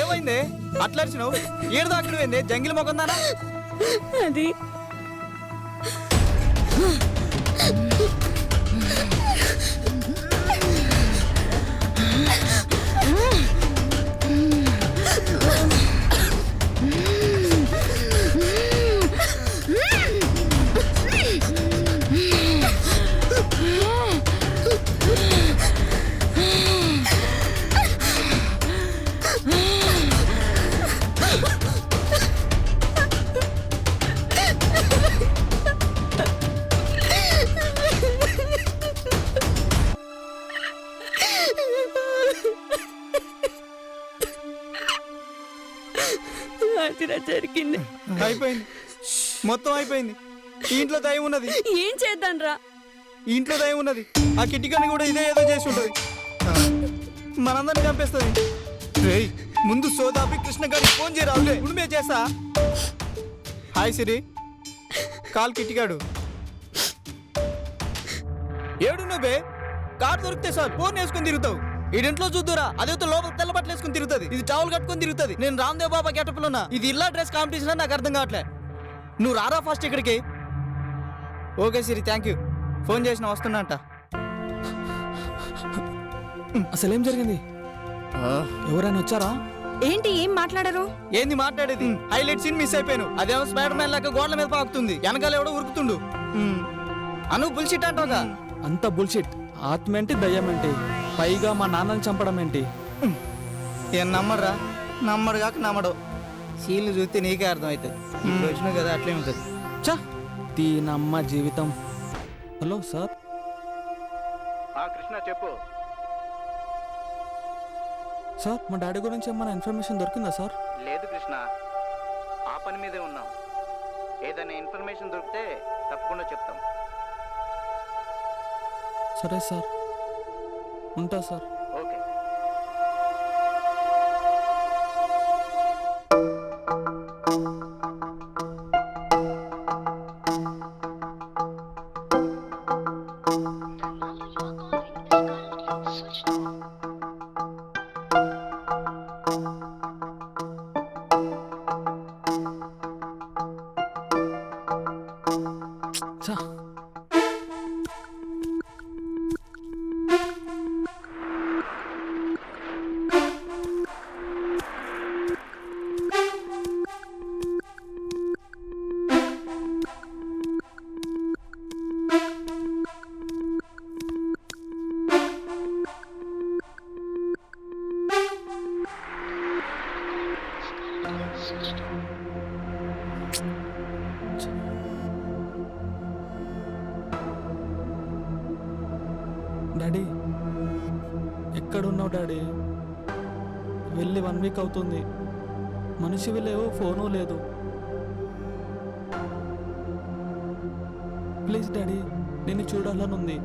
ఏమైంది అట్లా అరిచినావు? ఏడు దాకా పోయింది జంగిల్ మొఖం దానా? అది అదిరా జరిగింది. అయిపోయింది, మొత్తం అయిపోయింది. ఈ ఇంట్లో దయ్యం ఉన్నది. ఏం చేద్దాం రా? ఈ ఇంట్లో దయ్యం ఉన్నది. ఆ కిటికీని కూడా ఇదే ఏదో చేసి ఉంటది, మనందరిని చంపేస్తుంది. రేయ్ ముందు సోదాపి కృష్ణ గారికి ఫోన్ చేయరావులే, ఉడిమే చేస్తా. హాయ్ సిరి, కాల్ కిటికాడు. ఏడు నువ్వే కార్ దొరికితే సార్ ఫోన్ వేసుకుని తిరుగుతావు. ఇంట్లో చూద్దురా, అదేతో లోపల తెల్ల బట్టలు వేసుకుని తిరుగుతుంది, ఇది టవల్ కట్టుకుని తిరుగుతుంది. నేను రామ్దేవ్ బాబా గెటప్లో ఉన్నా. ఇది ఇల్లా డ్రెస్ కాంపిటీషన్ అని నాకు అర్థం కావట్లే. నువ్వు రారా ఫస్ట్ ఇక్కడికి. Okay Siri, thank you. Phone చేసిన వస్తున్నా. అసలేం జరిగింది? ఎవరైనా వచ్చారా? ఏంటి ఏం మాట్లాడరు? ఏంది మాట్లాడేది? హైలైట్ సీన్ మిస్ అయిపోయాను. అదేమో స్పైడర్ మ్యాన్ లాగా గోడల మీద పాకుతుంది, వెనకాల ఎవడో ఉరుకుతుండు. అను బుల్షిట్ అంటావుగా. అంత బుల్షిట్. ఆత్మ ఏంటి, దయ్యం ఏంటి, పైగా మా నాన్నని చంపడం ఏంటి? ఏం నమ్మడరా? నమ్మడు కాక నమ్మడు. సీన్లు చూస్తే నీకే అర్థమవుతుంది. ఇప్పుడు వచ్చినావు కదా, అట్లే ఉంటుంది. చా దీనమ్మ జీవితం. Hello sir. కృష్ణ చెప్పు సార్, మా డాడీ గురించి ఏమైనా ఇన్ఫర్మేషన్ దొరికిందా సార్? లేదు కృష్ణ, ఆ పని మీదే ఉన్నాం. ఏదైనా ఇన్ఫర్మేషన్ దొరికితే తప్పకుండా చెప్తాం. సరే సార్, ఉంటా సార్. ఓకే. చా డాడీ ఎక్కడున్నావు డాడీ? వెళ్ళి 1 వీక్ అవుతుంది. మనిషివి లేవు, ఫోను లేదు. ప్లీజ్ డాడీ, నిన్ను చూడాలనుంది.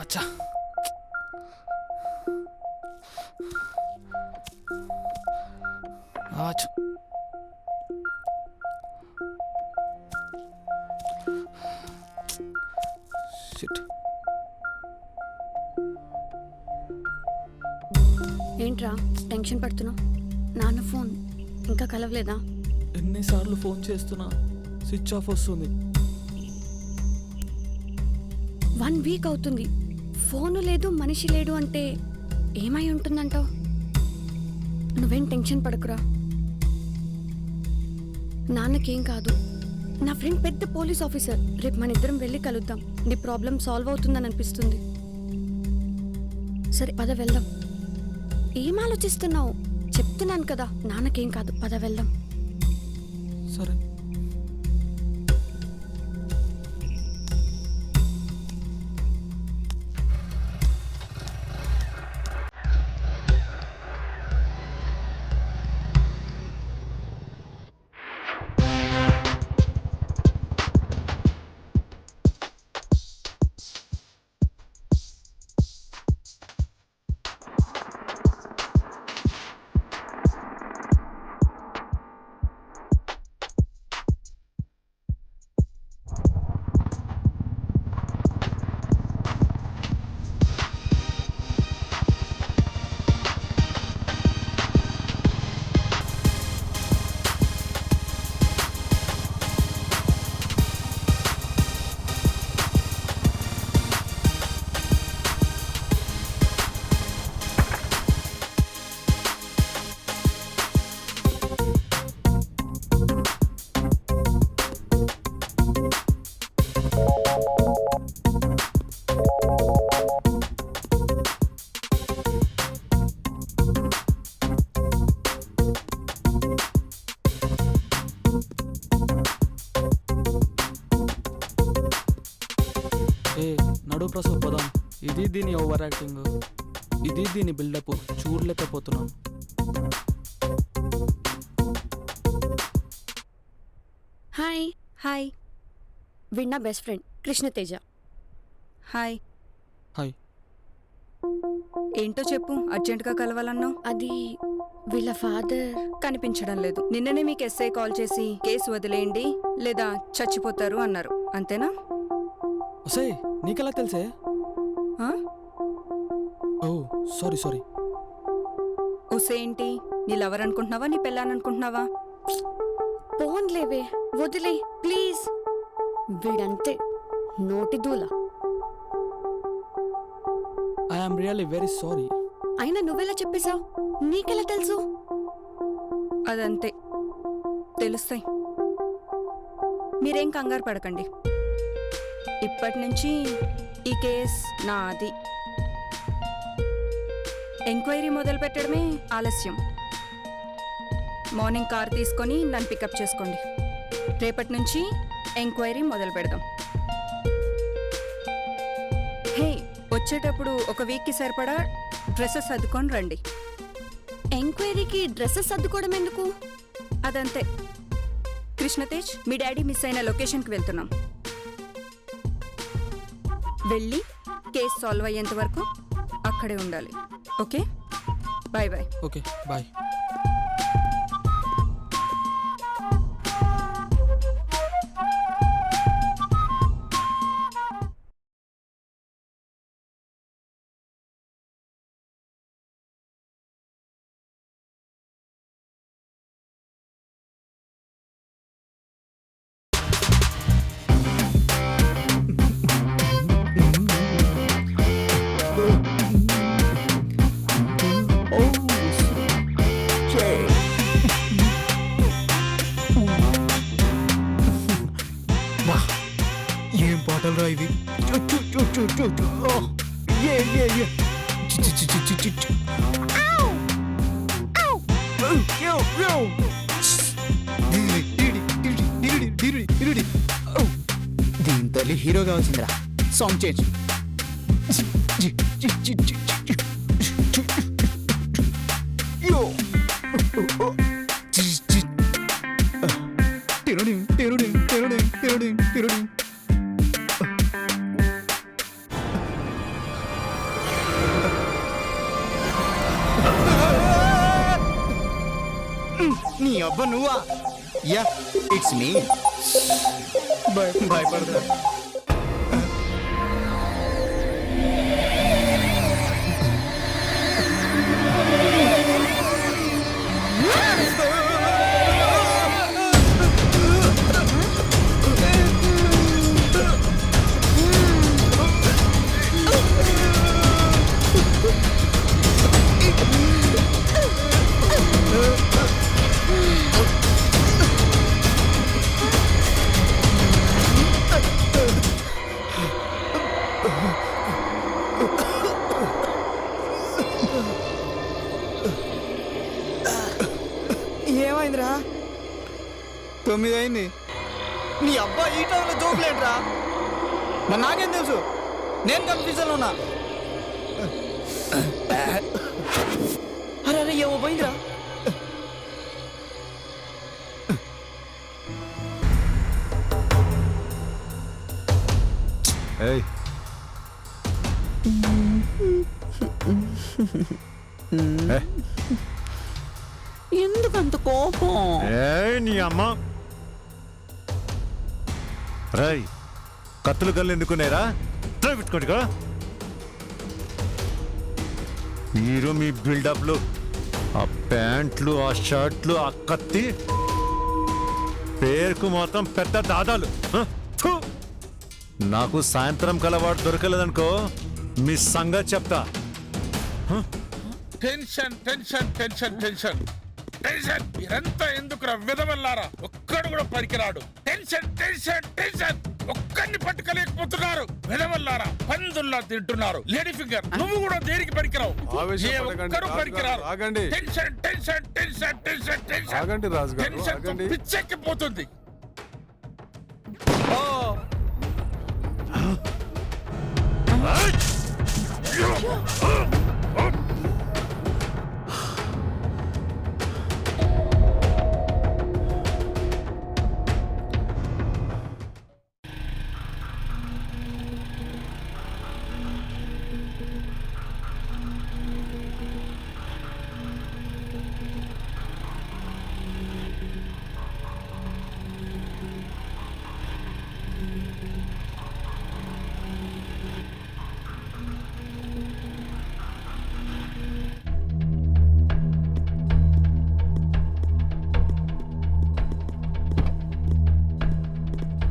అచ్చా ఆచు షిట్. ఏంట్రా టెన్షన్ పడుతున్నావు? నాన్న ఫోన్ ఇంకా కలవలేదా? ఎన్నిసార్లు ఫోన్ చేస్తున్నా స్విచ్ ఆఫ్ వస్తుంది. 1 వీక్ అవుతుంది, ఫోను లేదు, మనిషి లేడు అంటే ఏమై ఉంటుందంటావు? నువ్వేం టెన్షన్ పడకురా, నాన్నకేం కాదు. నా ఫ్రెండ్ పెద్ద పోలీస్ ఆఫీసర్. రేపు మన ఇద్దరం వెళ్ళి కలుద్దాం. నీ ప్రాబ్లం సాల్వ్ అవుతుందని అనిపిస్తుంది. సరే పద వెళ్దాం. ఏం ఆలోచిస్తున్నావు? చెప్తున్నాను కదా, నాన్నకేం కాదు, పద వెళ్దాం. సరే. ప్రసవ్ పదం. ఇది దీని ఓవర్ యాక్టింగ్, ఇది దీని బిల్డప్ చూడలేకపోతున్నాను. Hi, hi. వీడు నా best friend Krishna Teja. Hi. Hi. ఏంటో చెప్పు, అర్జెంటుగా కలవాలన్నావు. అది వీళ్ళ ఫాదర్. కనిపించడం లేదు. నిన్ననే మీకు ఎస్ఐ కాల్ చేసి కేసు వదిలేయండి లేదా చచ్చిపోతారు అన్నారు, అంతేనా? ఒసే నీకెలా తెలుసే? ఆ? ఓ సారీ సారీ. ఒసే ఏంటి, నీ లవర్ అనుకుంటున్నావా, నీ పెళ్ళాన్ని అనుకుంటున్నావా? పోన్లేవే, వదిలే ప్లీజ్. వీడంతే, నోటి దూల. I'm really very sorry. అయినా నువ్వెలా చెప్పేశావు? నీకెలా తెలుసు? అదంతే, తెలుస్తాయి. మీరేం కంగారు పడకండి. ఇప్పటి నుంచి ఈ కేస్ నాది. ఎంక్వైరీ మొదలు పెట్టడమే ఆలస్యం. మార్నింగ్ కార్ తీసుకొని నన్ను పికప్ చేసుకోండి. రేపటి నుంచి ఎంక్వైరీ మొదలు పెడదాం. హే, వచ్చేటప్పుడు ఒక వీక్కి సరిపడా డ్రెస్సెస్ సర్దుకొని రండి. ఎంక్వైరీకి డ్రెస్సెస్ సర్దుకోవడం ఎందుకు? అదంతే. కృష్ణతేజ్, మీ డాడీ మిస్ అయిన లొకేషన్కి వెళ్తున్నాం. వెళ్ళి కేసు సాల్వ్ అయ్యేంత వరకు అక్కడే ఉండాలి. Okay, bye bye. Okay bye. ఏం పాటలు రా ఇవి! దీని తల్లి హీరో కావాల్సిందిరా. Song change. నీ అబ్బా నువ్వా? Yeah, it's me. భయపడరా. ఏమైందిరా? 9 అయింది. నీ అబ్బా ఈ టైంలో జోకులేంట్రా? మరి నాకేం తెలుసు? నేను కన్ఫ్యూజన్లో ఉన్నా. అరే అరే, ఏమో పోయిందిరా. ఎందుకంత కోపం? నీ అమ్మ రై, కత్తులు కళ్ళు ఎందుకున్నారా? పెట్టుకోండిగా. మీరు మీ బిల్డప్లు, ఆ ప్యాంట్లు, ఆ షర్ట్లు, ఆ కత్తి, పేరుకు మాత్రం పెద్ద దాదాలు. థు! నాకు సాయంత్రం కలవాడు దొరకలేదనుకో, మీ సంగతి చెప్తా. Tension tension tension tension tension. ఇదంతా ఎందుకురా విధవల్లారా? ఒక్కడు కూడా పనికిరాడు. Tension tension tension. ఒక్కడిని పట్టుకోలేకపోతున్నారు విధవల్లారా. పందుల్లా తింటున్నారు. లేడీ ఫింగర్, నువ్వు కూడా దేనికి పనికిరావు. ఏ ఒక్కరు పనికిరారు. Tension tension tension tension tension tension పిచ్చెక్కిపోతుంది.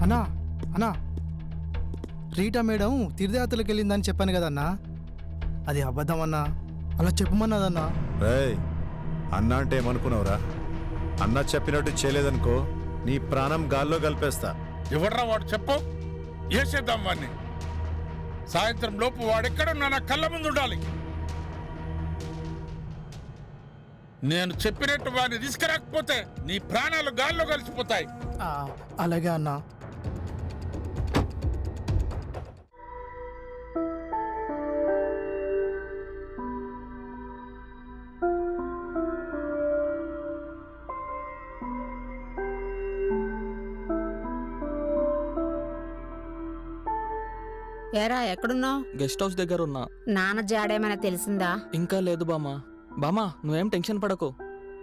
అన్నా అన్నా రీటా మేడం తీర్థయాత్రలకు వెళ్ళిందని చెప్పాను కదన్నా, అది అబద్ధం అన్నా, అలా చెప్పమన్నదన్నా. రేయ్, అన్న అంటే ఏమనుకున్నావురా? అన్న చెప్పినట్టు చేయలేదనుకో నీ ప్రాణం గాల్లో కలిపేస్తా. ఎవర్రా వాడు చెప్పు, వేసేద్దాం వాడిని. సాయంత్రం లోపు వాడెక్కడున్నా నా కళ్ళ ముందు ఉండాలి. నేను చెప్పినట్టు వాడిని తీసుకురాకపోతే నీ ప్రాణాలు గాల్లో కలిసిపోతాయి. అలాగే అన్నా. ఏరా ఎక్కడున్నావు? గెస్ట్ హౌస్ దగ్గర ఉన్నా. నాన్న జాడేమైనా తెలిసిందా? ఇంకా లేదు బామ్మ. బామ్మ నువ్వేం టెన్షన్ పడకు.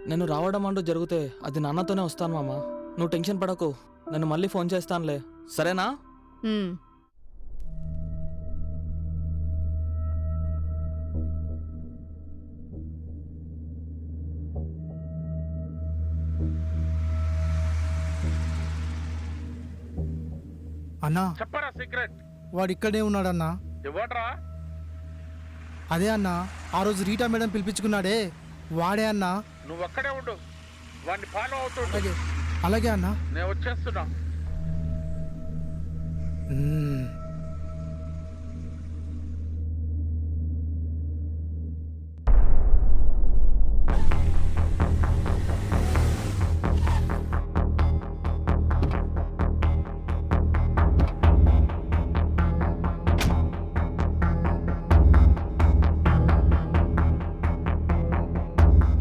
నేను రావడం అంటూ జరిగితే అది నాన్నతోనే వస్తాను మామ. నువ్వు టెన్షన్ పడకు, నేను మళ్ళీ ఫోన్ చేస్తానులే, సరేనా? ఉమ్. అన్నా చెప్పరా సీక్రెట్. వాడు ఇక్కడే ఉన్నాడన్నా. ఎవడ్రా? అదే అన్నా, ఆ రోజు రీటా మేడం పిలిపించుకున్నాడే వాడే అన్నా. నువ్వు అక్కడే ఉండు, వాడిని ఫాలో అవుతుండు. అలాగే అలాగే అన్నా. నేను వచ్చేస్తున్నా. మ్మ్.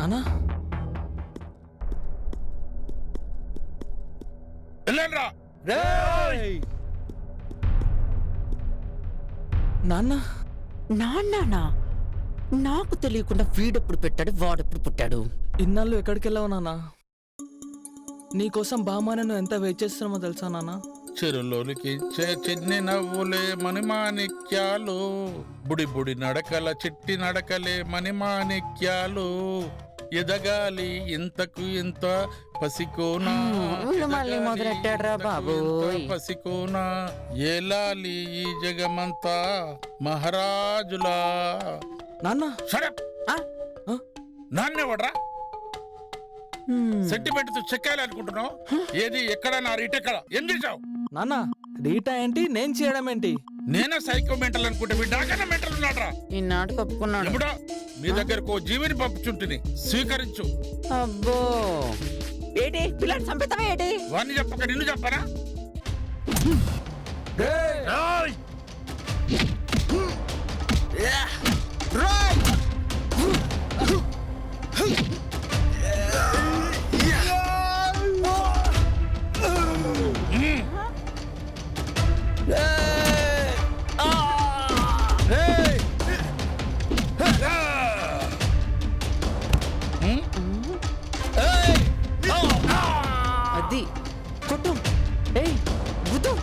నాన్న వెళ్ళండ్రా. నాన్న నాన్నా నాకు తెలియకుండా వీడెప్పుడు పెట్టాడు వాడెప్పుడు పుట్టాడు. ఇన్నాళ్ళు ఎక్కడికి వెళ్ళావు నాన్న? నీకోసం బామ్మ నేను ఎంత వెయిట్ చేస్తున్నామో తెలుసా నాన్న? చెరులోనికి చిన్ని నవ్వులే మణిమాణిక్యాలు, బుడి బుడి నడకల చిట్టి నడకలే మణిమాణిక్యాలు, ఎదగాలి ఇంతకు ఇంత పసికోనా, వీడు మళ్ళీ మొదలెట్టాడ్రా బాబోయ్. పసికోనా, ఏలాలి ఈ జగమంతా మహారాజులా. నాన్న షడప్. నాన్నేవడ్రా? సెంటిమెంట్ తో చెక్కాలి అనుకుంటున్నావు? ఏది ఎక్కడ నా రీటెక్కడ ఏం చేశావు? నాన్న రీటా ఏంటి, నేను చేయడం ఏంటి? నేనే సైకో మెంటల్ అనుకుంటే మీ డాకన్నా మెంటల్ ఉన్నాడ్రా. ఈ నాటు ఒప్పుకున్నాడు. ఎప్పుడో మీ దగ్గరకు ఓ జీవిని పంపుచుంటిని, స్వీకరించు. అబ్బో ఏటి పిల్లని చంపుతావా ఏటి? వాణ్ణి చెప్పక నిన్ను చెప్పనా? అది కొట్టు. ఏయ్ గుద్దు.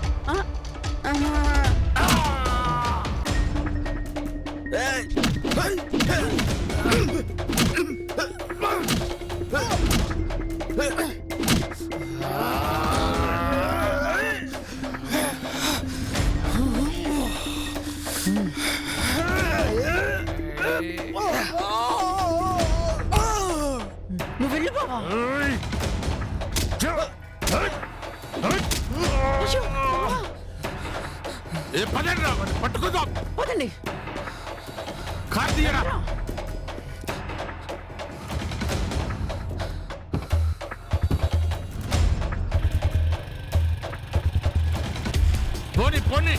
నువ్వు వెళ్ళు బావా. పదండి రా, వాడిని పట్టుకుందాం. పోతండి. కారు తీయరా. పోనీ పోనీ.